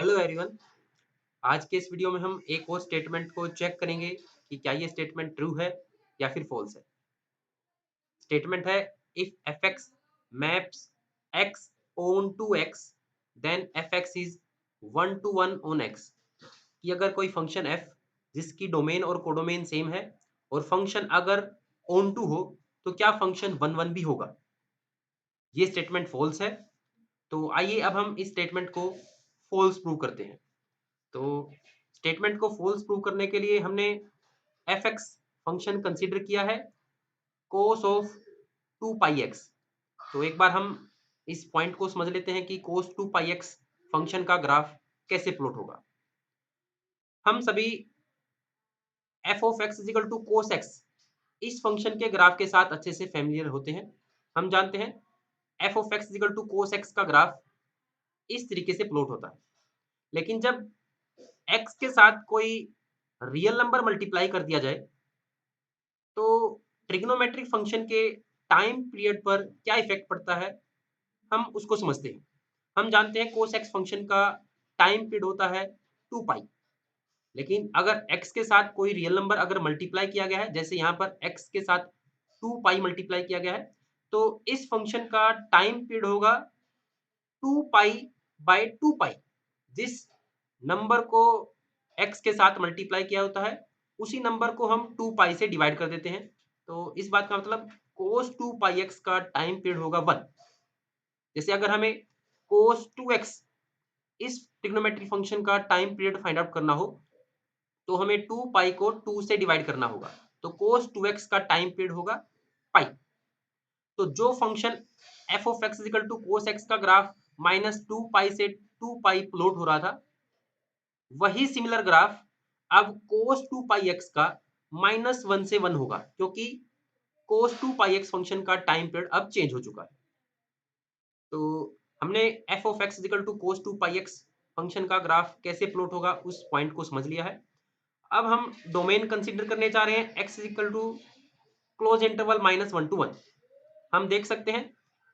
Hello everyone. आज के इस वीडियो में हम एक और स्टेटमेंट को चेक करेंगे कि क्या ये स्टेटमेंट ट्रू है या फिर फॉल्स है। स्टेटमेंट है if fx maps x on to x then fx is 1 to 1 on x। कि अगर कोई फंक्शन f जिसकी डोमेन और कोडोमेन सेम है और फंक्शन अगर ऑन टू हो तो क्या फंक्शन 1 1 भी होगा। ये स्टेटमेंट फॉल्स है। तो आइए अब हम इस स्टेटमेंट को फॉल्स प्रूव करते हैं। तो स्टेटमेंट को फॉल्स प्रूव करने के लिए हमने fx फंक्शन कंसीडर किया है cos ऑफ 2 पाई x। तो एक बार हम इस पॉइंट को समझ लेते हैं कि cos 2 पाई x फंक्शन का ग्राफ कैसे प्लॉट होगा। हम सभी f of x equal to cos x इस फंक्शन के ग्राफ के साथ अच्छे से फैमिलियर होते हैं। हम जानते हैं f of x equal to cos x का ग्राफ इस तरीके से प्लॉट होता है। लेकिन जब x के साथ कोई रियल नंबर मल्टीप्लाई कर दिया जाए तो ट्रिग्नोमेट्रिक फंक्शन के टाइम पीरियड पर क्या इफेक्ट पड़ता है, हम उसको समझते हैं। हम जानते हैं cos x फंक्शन का टाइम पीरियड होता है 2 पाई। लेकिन अगर x के साथ कोई रियल नंबर अगर मल्टीप्लाई किया गया है, जैसे यहाँ पर x के साथ 2 पाई मल्टीप्लाई किया गया है, तो इस फंक्शन का टाइम पीरियड होगा 2 पाई बाय 2 पाई। जिस नंबर को x के साथ मल्टीप्लाई किया होता है उसी नंबर को हम 2 पाई से डिवाइड कर देते हैं। तो इस बात का मतलब cos 2 पाई x का टाइम पीरियड होगा 1। जैसे अगर हमें cos 2x इस ट्रिग्नोमेट्रिक फंक्शन का टाइम पीरियड फाइंड आउट करना हो तो हमें 2 पाई को 2 से डिवाइड करना होगा। तो cos 2x का टाइम पीरियड होगा पाई। तो जो function f of x equal to cos x का ग्राफ -2 पाई से 2 पाई प्लॉट हो रहा था, वही सिमिलर ग्राफ अब cos 2 पाई x का -1 से 1 होगा, क्योंकि cos 2 पाई x फंक्शन का टाइम पीरियड अब चेंज हो चुका है। तो हमने f of x equal to cos 2 pi x function का ग्राफ कैसे प्लॉट होगा उस पॉइंट को समझ लिया है। अब हम डोमेन कंसीडर करने जा रहे हैं x equal to close interval -1 to 1। हम देख सकते हैं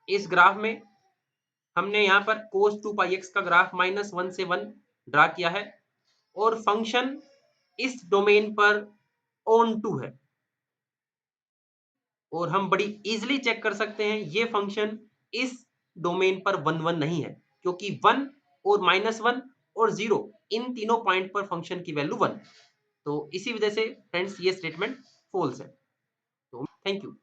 इस ग्राफ में हमने यहाँ पर cos 2 पाई x का ग्राफ -1 से 1 ड्रा किया है और फंक्शन इस डोमेन पर ऑन टू है। और हम बड़ी इजीली चेक कर सकते हैं ये फंक्शन इस डोमेन पर 1 1 नहीं है, क्योंकि 1 और -1 और 0 इन तीनों पॉइंट पर फंक्शन की वैल्यू 1। तो इसी वजह से फ्रेंड्स ये स्टेटमेंट फॉल्स है। तो थैंक यू।